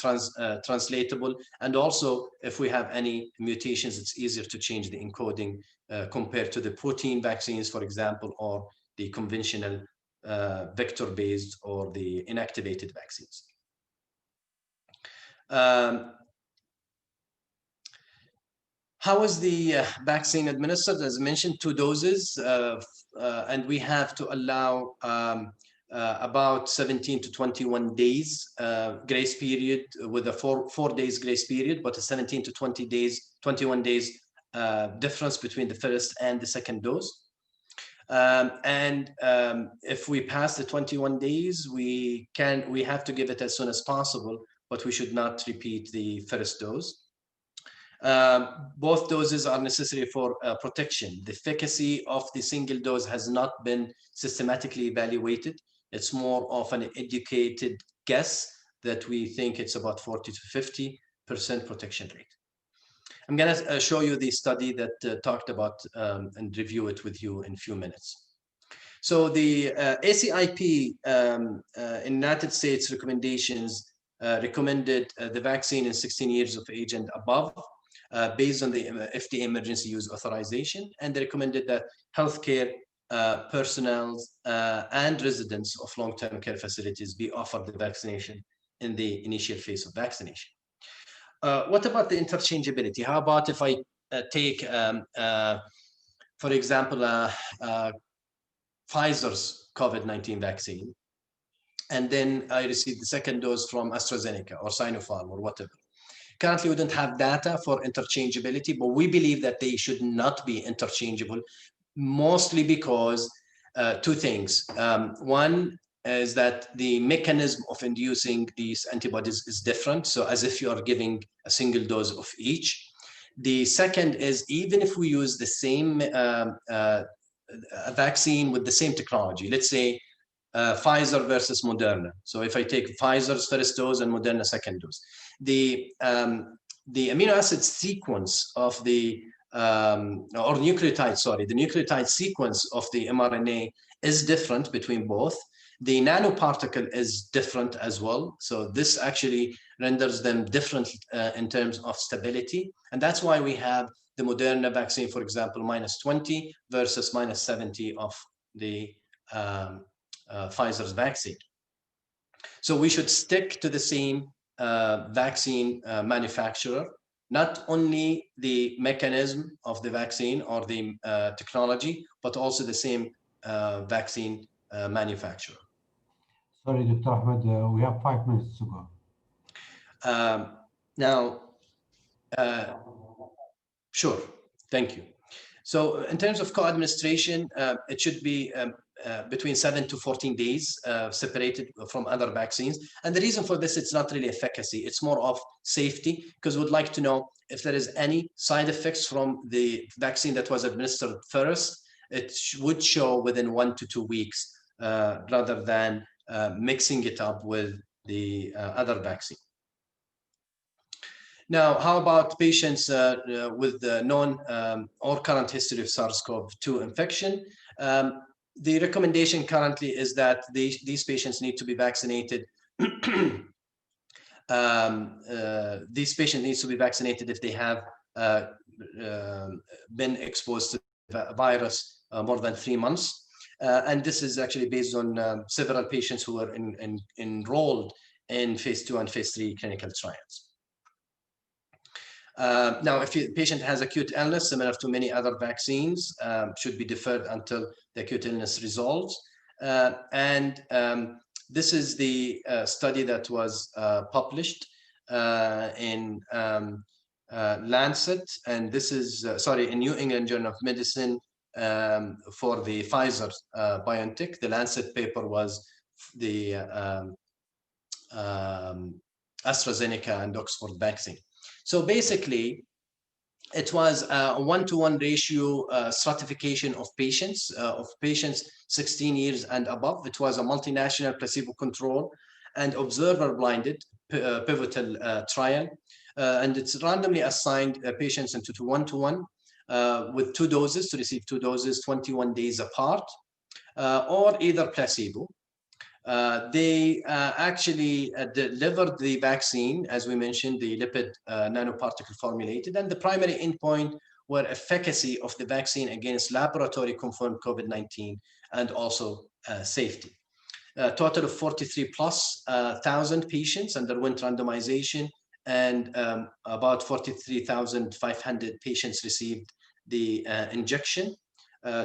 translatable. And also, if we have any mutations, it's easier to change the encoding compared to the protein vaccines, for example, or the conventional vector-based or the inactivated vaccines. How is the vaccine administered? As mentioned, 2 doses, and we have to allow about 17 to 21 days grace period, with a 4 days grace period, but a 17 to 21 days difference between the first and the second dose. If we pass the 21 days, we have to give it as soon as possible, but we should not repeat the first dose. Both doses are necessary for protection. The efficacy of the single dose has not been systematically evaluated. It's more of an educated guess that we think it's about 40 to 50% protection rate. I'm going to show you the study that talked about and review it with you in a few minutes. So the ACIP in United States recommendations recommended the vaccine in 16 years of age and above, based on the FDA emergency use authorization, and they recommended that healthcare personnel and residents of long-term care facilities be offered the vaccination in the initial phase of vaccination. What about the interchangeability? How about if I take, for example, Pfizer's COVID-19 vaccine, and then I received the second dose from AstraZeneca or Sinopharm or whatever. Currently, we don't have data for interchangeability, but we believe that they should not be interchangeable, mostly because 2 things. One is that the mechanism of inducing these antibodies is different, so as if you are giving a single dose of each. The second is, even if we use the same vaccine with the same technology, let's say Pfizer versus Moderna. So if I take Pfizer's first dose and Moderna second dose, the amino acid sequence of the or nucleotide, sorry, the nucleotide sequence of the mRNA is different between both. The nanoparticle is different as well. So this actually renders them different in terms of stability. And that's why we have the Moderna vaccine, for example, -20 versus -70 of the Pfizer's vaccine. So we should stick to the same vaccine manufacturer, not only the mechanism of the vaccine or the technology, but also the same vaccine manufacturer. Sorry, Dr. Ahmed, we have 5 minutes to go. Sure, thank you. So in terms of co-administration, it should be between 7 to 14 days separated from other vaccines. And the reason for this, it's not really efficacy, it's more of safety, because we'd like to know if there is any side effects from the vaccine that was administered first. It would show within 1 to 2 weeks rather than mixing it up with the other vaccine. Now, how about patients with known or current history of SARS-CoV-2 infection? The recommendation currently is that these patients need to be vaccinated. These patients need to be vaccinated if they have been exposed to the virus more than 3 months. And this is actually based on several patients who are enrolled in phase 2 and phase 3 clinical trials. Now, if the patient has acute illness, similar to many other vaccines, should be deferred until the acute illness resolves. This is the study that was published in Lancet, and this is, in New England Journal of Medicine for the Pfizer BioNTech. The Lancet paper was the AstraZeneca and Oxford vaccine. So basically, it was a 1-to-1 ratio stratification of patients 16 years and above. It was a multinational placebo control and observer blinded pivotal trial. And it's randomly assigned patients into 1-to-1 with 2 doses to receive 2 doses 21 days apart, or either placebo. They actually delivered the vaccine, as we mentioned, the lipid nanoparticle formulated, and the primary endpoint were efficacy of the vaccine against laboratory confirmed COVID-19 and also safety. A total of 43,000+ patients underwent randomization, and about 43,500 patients received the injection,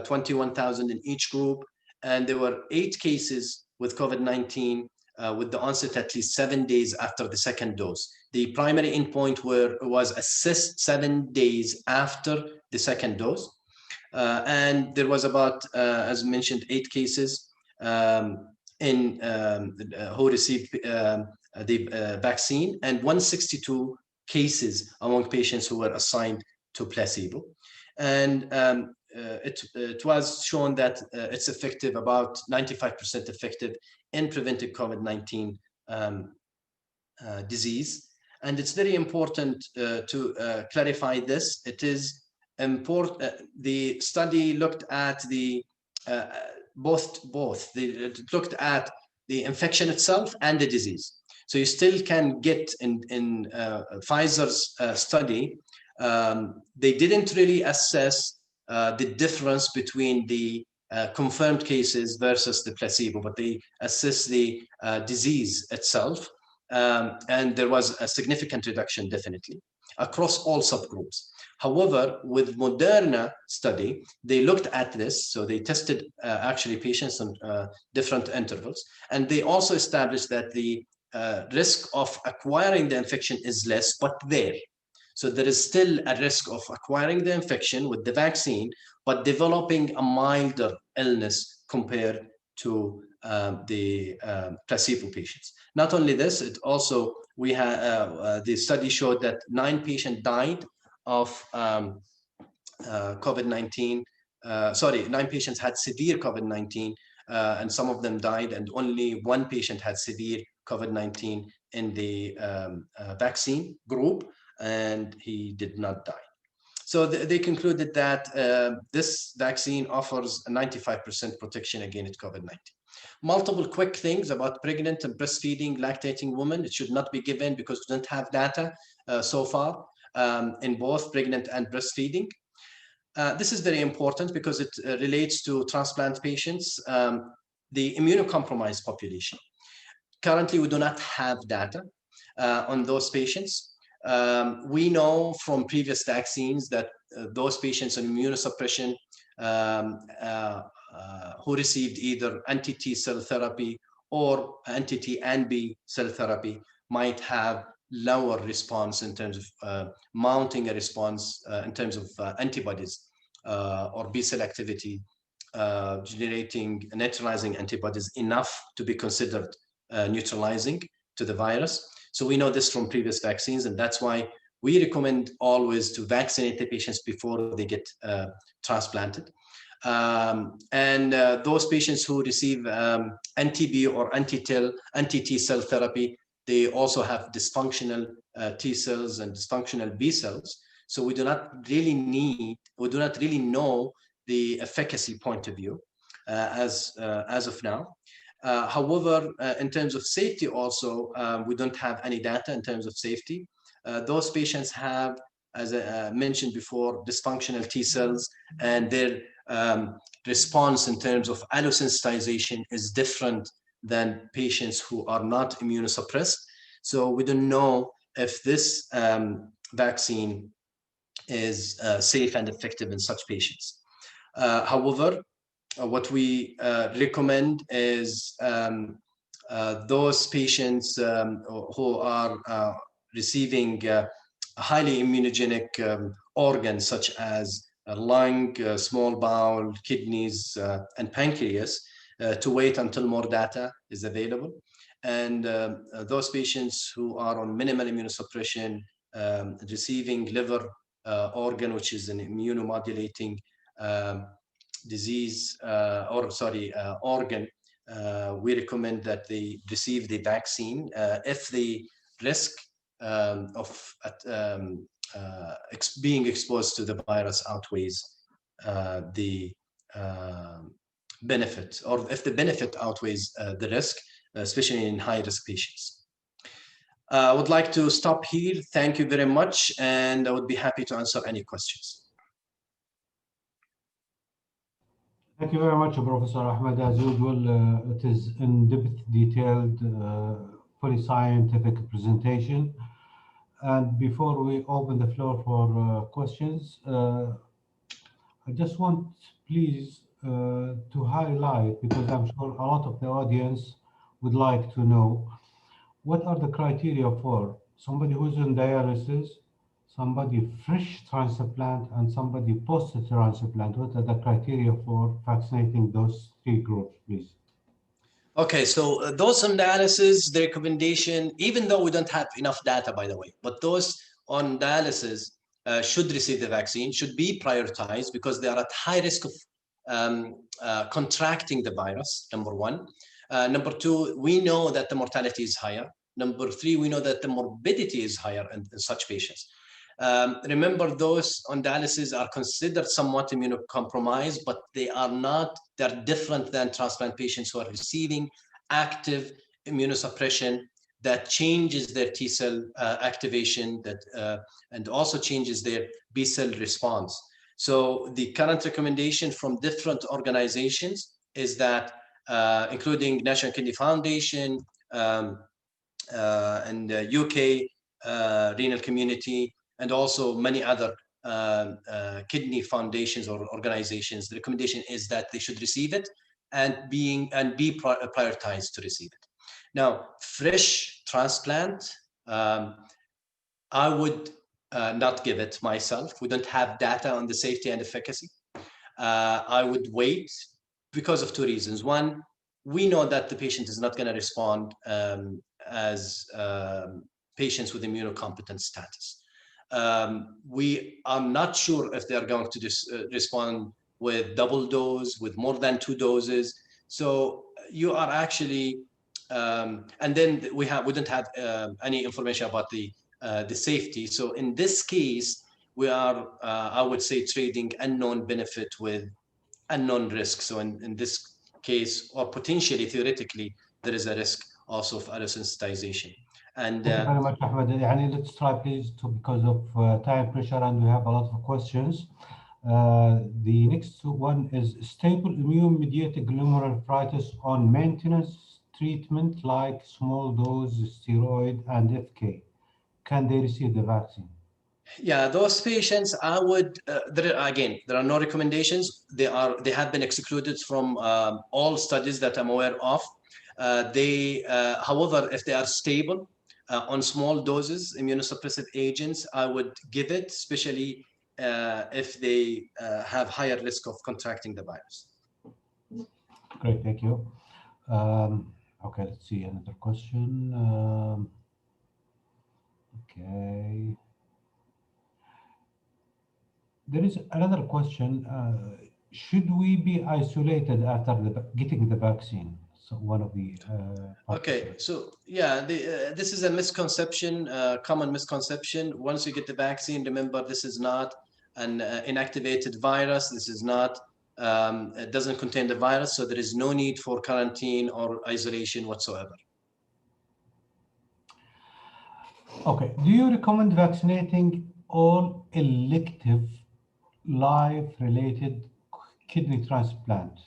21,000 in each group, and there were 8 cases with COVID-19 with the onset at least 7 days after the second dose. The primary endpoint was assessed 7 days after the second dose. And there was about, as mentioned, 8 cases who received the vaccine, and 162 cases among patients who were assigned to placebo. And it was shown that it's effective, about 95% effective in preventing COVID-19 disease. And it's very important to clarify this. It is important. The study looked at the it looked at the infection itself and the disease. So you still can get in Pfizer's study, they didn't really assess the difference between the confirmed cases versus the placebo, but they assess the disease itself. And there was a significant reduction, definitely, across all subgroups. However, with Moderna study, they looked at this. So they tested actually patients on different intervals. And they also established that the risk of acquiring the infection is less, but there. So there is still a risk of acquiring the infection with the vaccine, but developing a milder illness compared to the placebo patients. Not only this, it also, we have the study showed that 9 patients died of COVID-19. 9 patients had severe COVID-19, and some of them died, and only 1 patient had severe COVID-19 in the vaccine group, and he did not die. So they concluded that this vaccine offers a 95% protection against COVID-19. Multiple quick things about pregnant and breastfeeding, lactating women. It should not be given because we don't have data so far in both pregnant and breastfeeding. This is very important because it relates to transplant patients, the immunocompromised population. Currently, we do not have data on those patients. We know from previous vaccines that those patients on immunosuppression who received either anti-T cell therapy or anti-T and B cell therapy might have lower response in terms of mounting a response in terms of antibodies or B cell activity, generating neutralizing antibodies enough to be considered neutralizing to the virus. So we know this from previous vaccines, and that's why we recommend always to vaccinate the patients before they get transplanted. And those patients who receive anti-B or anti-T cell therapy, they also have dysfunctional T cells and dysfunctional B cells. So we do not really know the efficacy point of view as of now. However, in terms of safety also, we don't have any data in terms of safety. Those patients have, as I mentioned before, dysfunctional T cells, and their response in terms of allosensitization is different than patients who are not immunosuppressed. So we don't know if this vaccine is safe and effective in such patients. However, what we recommend is those patients who are receiving highly immunogenic organs such as lung, small bowel, kidneys, and pancreas to wait until more data is available. And those patients who are on minimal immunosuppression, receiving liver organ, which is an immunomodulating disease, organ, we recommend that they receive the vaccine if the risk of being exposed to the virus outweighs the benefit, or if the benefit outweighs the risk, especially in high-risk patients. I would like to stop here. Thank you very much, and I would be happy to answer any questions. Thank you very much, Professor Ahmed. As usual, it is in-depth, detailed, fully scientific presentation. And before we open the floor for questions, I just want, please, to highlight, because I'm sure a lot of the audience would like to know, what are the criteria for somebody who's in dialysis, somebody fresh transplant, and somebody post-transplant? What are the criteria for vaccinating those three groups, please? Okay, so those on dialysis, the recommendation, even though we don't have enough data, by the way, but those on dialysis should receive the vaccine, should be prioritized because they are at high risk of contracting the virus, number one. Number two, we know that the mortality is higher. Number three, we know that the morbidity is higher in such patients. Remember, those on dialysis are considered somewhat immunocompromised, but they are not, they're different than transplant patients who are receiving active immunosuppression that changes their T cell activation, and also changes their B cell response. So the current recommendation from different organizations is that, including National Kidney Foundation and UK Renal Community, and also many other kidney foundations or organizations, the recommendation is that they should receive it and be prioritized to receive it. Now, fresh transplant, I would not give it myself. We don't have data on the safety and efficacy. I would wait because of two reasons. One, we know that the patient is not going to respond as patients with immunocompetent status. We are not sure if they're going to respond with double dose, with more than 2 doses. So you are actually, and then we don't have any information about the safety. So in this case, we are, I would say, trading unknown benefit with unknown risk. So in this case, or potentially, theoretically, there is a risk also of allosensitization. And thank you very much, Ahmed. Let's try, please, because of time pressure, and we have a lot of questions. The next one is stable immune-mediated glomerulonephritis on maintenance treatment like small dose steroid and FK. Can they receive the vaccine? Yeah, those patients, I would, there are no recommendations. They have been excluded from all studies that I'm aware of. However, if they are stable on small doses, immunosuppressive agents, I would give it, especially if they have higher risk of contracting the virus. Great, thank you. Okay, let's see another question. Okay. There is another question. Should we be isolated after getting the vaccine? So one of the okay, so yeah, this is a misconception, common misconception. Once you get the vaccine, remember, this is not an inactivated virus. This is not, it doesn't contain the virus, so there is no need for quarantine or isolation whatsoever. Okay, do you recommend vaccinating all elective life-related kidney transplant?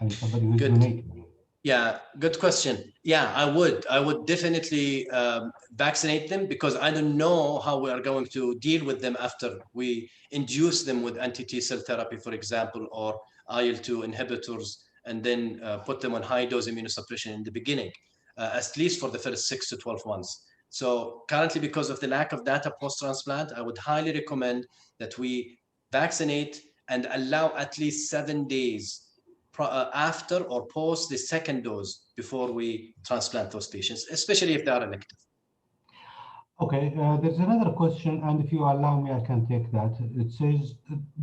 And somebody who's donating. Yeah, good question. Yeah, I would definitely vaccinate them, because I don't know how we are going to deal with them after we induce them with anti-T cell therapy, for example, or IL-2 inhibitors, and then put them on high dose immunosuppression in the beginning, at least for the first 6 to 12 months. So currently, because of the lack of data post-transplant, I would highly recommend that we vaccinate and allow at least 7 days after or post the second dose before we transplant those patients, especially if they are elective. Okay, there's another question, and if you allow me, I can take that. It says,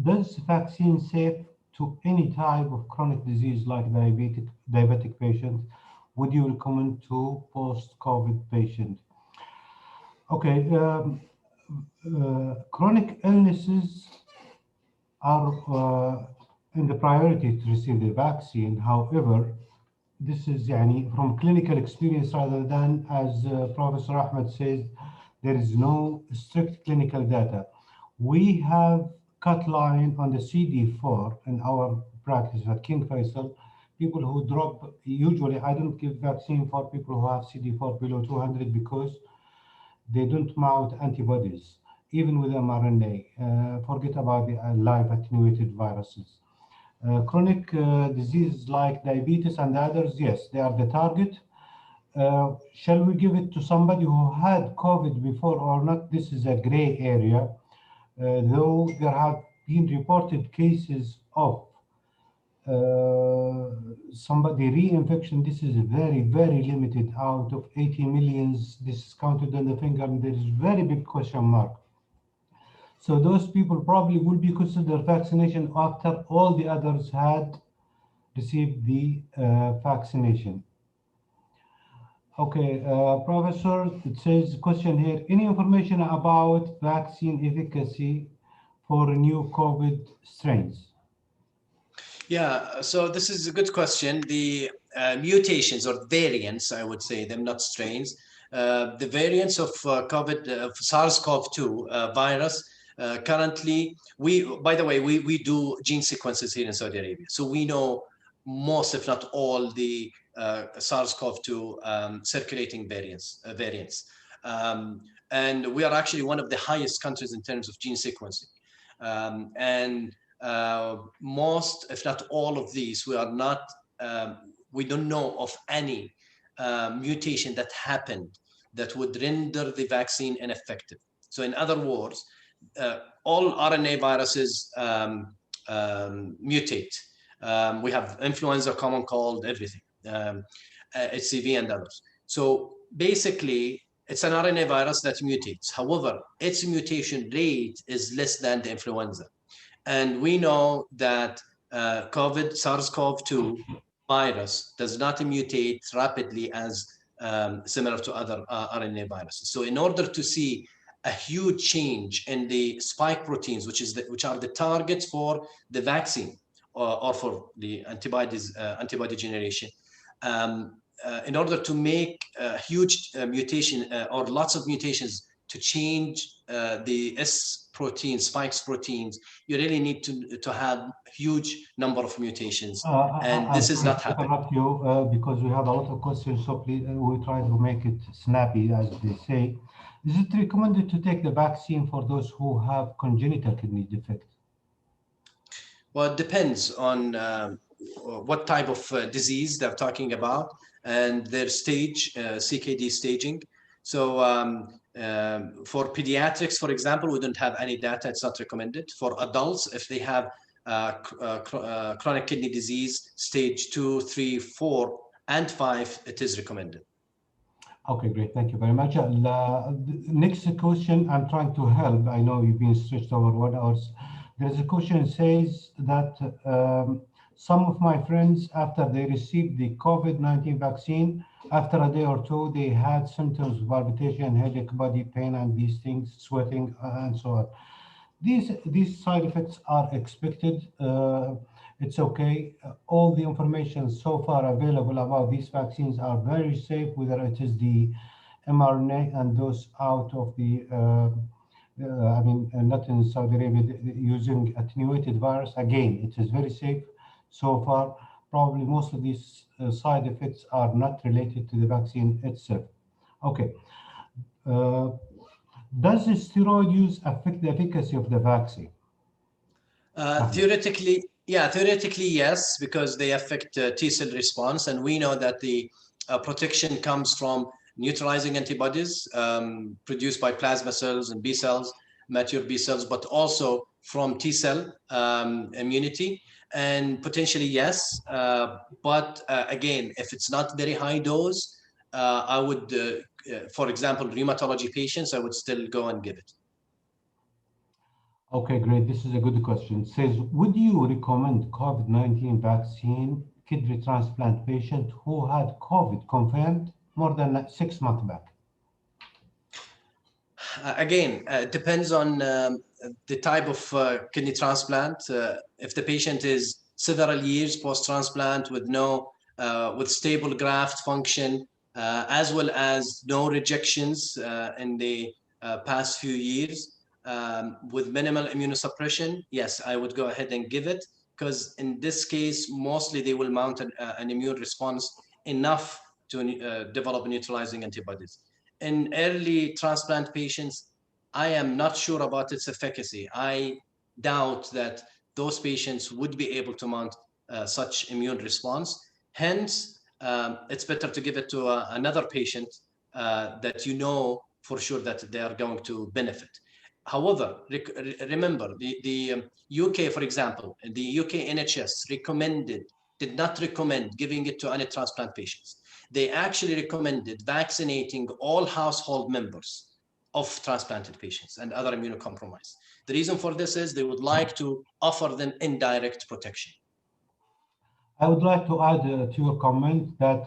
does vaccine safe to any type of chronic disease like diabetic patient? Would you recommend to post-COVID patient? Okay, chronic illnesses are in the priority to receive the vaccine. However, this is from clinical experience rather than, as Professor Ahmed says, there is no strict clinical data. We have cut line on the CD4 in our practice at King Faisal. People who drop, usually I don't give vaccine for people who have CD4 below 200 because they don't mount antibodies, even with mRNA. Forget about the live attenuated viruses. Chronic diseases like diabetes and others, yes, they are the target. Shall we give it to somebody who had COVID before or not? This is a gray area, though there have been reported cases of somebody reinfection. This is very, very limited out of 80 millions. This is counted on the finger, and there is very big question mark. So those people probably will be considered vaccination after all the others had received the vaccination. Okay, Professor, it says question here, any information about vaccine efficacy for new COVID strains? Yeah, so this is a good question. The mutations or variants, I would say them, not strains. The variants of COVID, SARS-CoV-2 virus, currently, by the way, we do gene sequences here in Saudi Arabia. So we know most, if not all, the SARS-CoV-2 circulating variants. And we are actually one of the highest countries in terms of gene sequencing. Most, if not all of these, we don't know of any mutation that happened that would render the vaccine ineffective. So in other words, all RNA viruses mutate. We have influenza, common cold, everything, HCV and others. So basically, it's an RNA virus that mutates. However, its mutation rate is less than the influenza. And we know that COVID, SARS-CoV-2 virus does not mutate rapidly as similar to other RNA viruses. So in order to see a huge change in the spike proteins, which are the targets for the vaccine or for the antibody generation, in order to make a huge mutation or lots of mutations to change the S protein, spikes proteins, you really need to have huge number of mutations, and this is not happening. Interrupt you because we have a lot of questions, so please, we try to make it snappy, as they say. Is it recommended to take the vaccine for those who have congenital kidney defect? Well, it depends on what type of disease they're talking about and their stage, CKD staging. So for pediatrics, for example, we don't have any data. It's not recommended. For adults, if they have chronic kidney disease, stage 2, 3, 4, and 5, it is recommended. Okay, great. Thank you very much. Next question, I'm trying to help. I know you've been stretched over 1 hour. There's a question that says that some of my friends, after they received the COVID-19 vaccine, after a day or two, they had symptoms of palpitation, headache, body pain, and these things, sweating, and so on. These side effects are expected. It's okay. All the information so far available about these vaccines are very safe, whether it is the mRNA and those out of the, not in Saudi Arabia, using attenuated virus. Again, it is very safe so far. Probably most of these side effects are not related to the vaccine itself. Okay. Does the steroid use affect the efficacy of the vaccine? Theoretically, yes, because they affect T cell response, and we know that the protection comes from neutralizing antibodies produced by plasma cells and B cells, mature B cells, but also from T cell immunity. And potentially, yes, but again, if it's not very high dose, I would, for example, rheumatology patients, I would still go and give it. Okay, great. This is a good question. It says, would you recommend COVID-19 vaccine kidney transplant patient who had COVID confirmed more than 6 months back? Again, it depends on the type of kidney transplant. If the patient is several years post-transplant with with stable graft function, as well as no rejections in the past few years, with minimal immunosuppression, yes, I would go ahead and give it, because in this case, mostly they will mount an immune response enough to develop neutralizing antibodies. In early transplant patients, I am not sure about its efficacy. I doubt that those patients would be able to mount such immune response. Hence, it's better to give it to another patient that you know for sure that they are going to benefit. However, remember, the UK, for example, the UK NHS did not recommend giving it to any transplant patients. They actually recommended vaccinating all household members of transplanted patients and other immunocompromised. The reason for this is they would like to offer them indirect protection. I would like to add to your comment that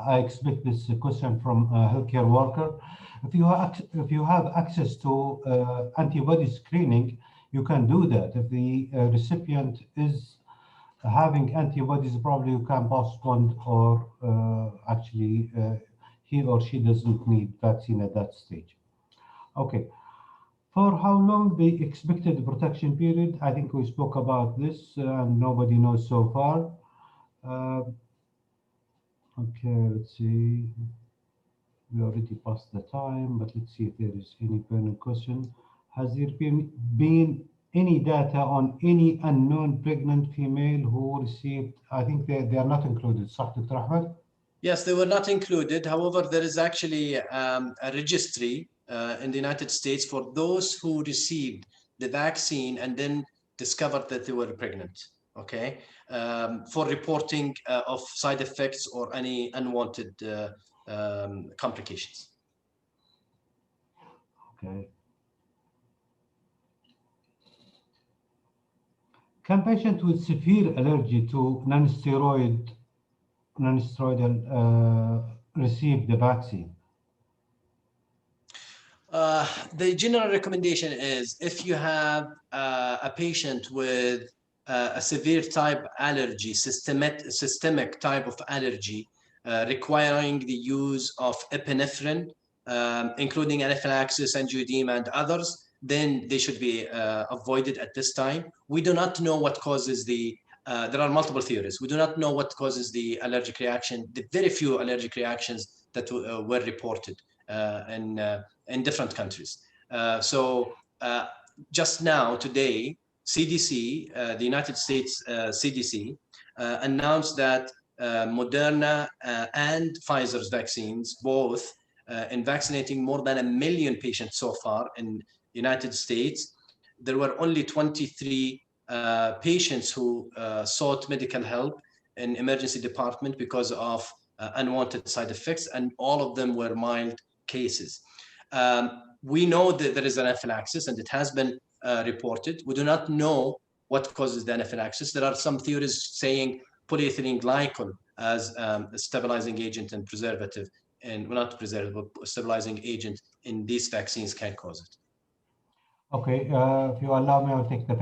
I expect this question from a healthcare worker. If you have access to antibody screening, you can do that. If the recipient is having antibodies, probably you can postpone, or actually he or she doesn't need vaccine at that stage. Okay. For how long the expected protection period? I think we spoke about this and nobody knows so far. Okay, let's see. We already passed the time, but let's see if there is any burning question. Has there been any data on any unknown pregnant female who received, I think they are not included, صح, Dr. Ahmed? Yes, they were not included. However, there is actually a registry in the United States for those who received the vaccine and then discovered that they were pregnant, okay, for reporting of side effects or any unwanted complications. Okay. Can patients with severe allergy to non-steroidal receive the vaccine? The general recommendation is if you have a patient with a severe type allergy, systemic type of allergy, requiring the use of epinephrine, including anaphylaxis, angioedema, and others, then they should be avoided at this time. We do not know what causes there are multiple theories. We do not know what causes the allergic reaction, the very few allergic reactions that were reported in different countries. So just now, today, CDC, the United States CDC, announced that Moderna and Pfizer's vaccines, both in vaccinating more than 1 million patients so far in the United States, there were only 23 patients who sought medical help in emergency department because of unwanted side effects, and all of them were mild cases. We know that there is an anaphylaxis, and it has been reported. We do not know what causes the anaphylaxis. There are some theories saying polyethylene glycol as a stabilizing agent and preservative, and well, not preservative, but stabilizing agent in these vaccines can cause it. Okay, if you allow me, I'll take the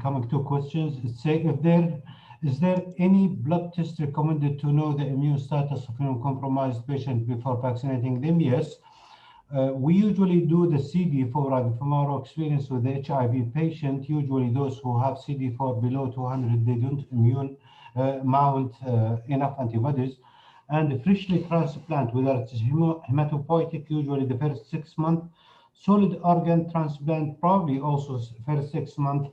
coming two questions. Say, is there any blood test recommended to know the immune status of immunocompromised patient before vaccinating them? Yes. We usually do the CD4, and from our experience with the HIV patient, usually those who have CD4 below 200, they don't mount enough antibodies. And freshly transplant, whether it's hematopoietic, usually the first 6 months, solid organ transplant, probably also first 6 months,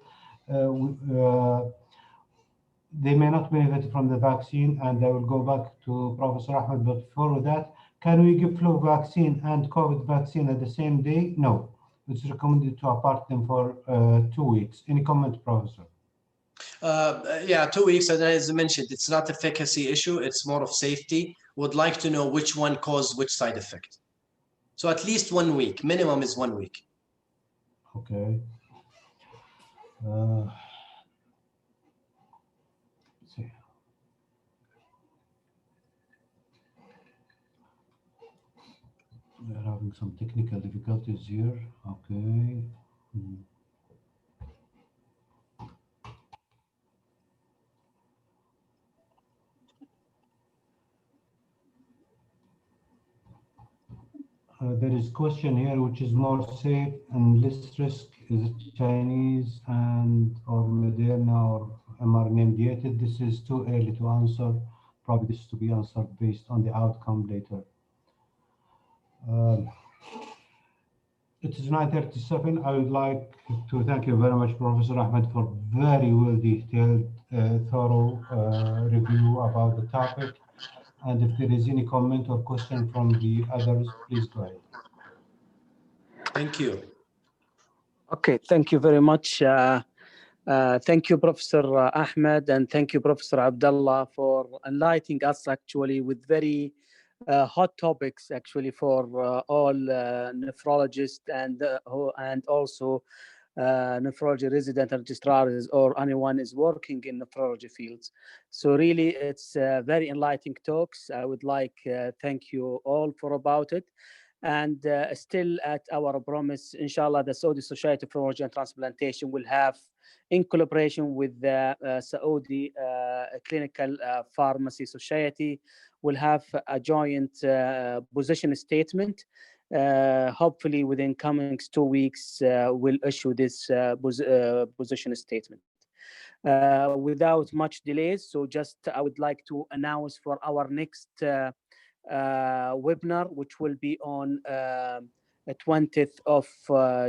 they may not benefit from the vaccine, and I will go back to Professor Ahmed, but before that, Can we give flu vaccine and COVID vaccine at the same day? No. It's recommended to apart them for 2 weeks. Any comment, Professor? Yeah, 2 weeks, and as I mentioned, it's not efficacy issue, it's more of safety. Would like to know which one caused which side effect. So at least 1 week, minimum is 1 week. Okay. Let's see. We're having some technical difficulties here. Okay. There is question here, which is more safe and less risk? Is it Chinese and or Moderna or mRNA mediated? This is too early to answer. Probably this is to be answered based on the outcome later. It is 9:37. I would like to thank you very much, Professor Ahmed, for very well detailed, thorough review about the topic. And if there is any comment or question from the others, please go ahead. Thank you. Okay, thank you very much. Thank you, Professor Ahmed, and thank you, Professor Abdullah, for enlightening us actually with very hot topics actually for all nephrologists and also nephrology resident registrars or anyone is working in nephrology fields. So really, it's very enlightening talks. I would like thank you all for about it. And still at our promise, inshallah, the Saudi Society for Nephrology and Transplantation will have, in collaboration with the Saudi Clinical Pharmacy Society, will have a joint position statement. Hopefully within coming 2 weeks, we'll issue this position statement. Without much delays, so just I would like to announce for our next webinar, which will be on 20th of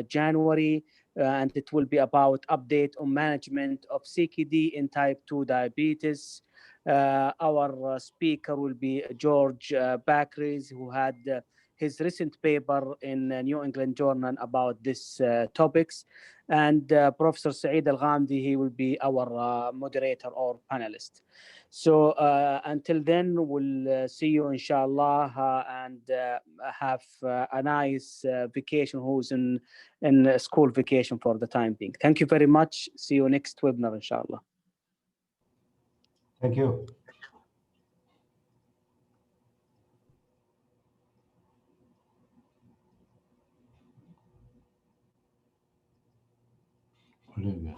January, and it will be about update on management of CKD in type 2 diabetes. Our speaker will be George Bakris, who had his recent paper in New England Journal about this topics. And Professor Saeed Al-Ghamdi, he will be our moderator or panelist. So until then, we'll see you, inshallah, and have a nice vacation, who's in school vacation for the time being. Thank you very much. See you next webinar, inshallah. Thank you. Yes.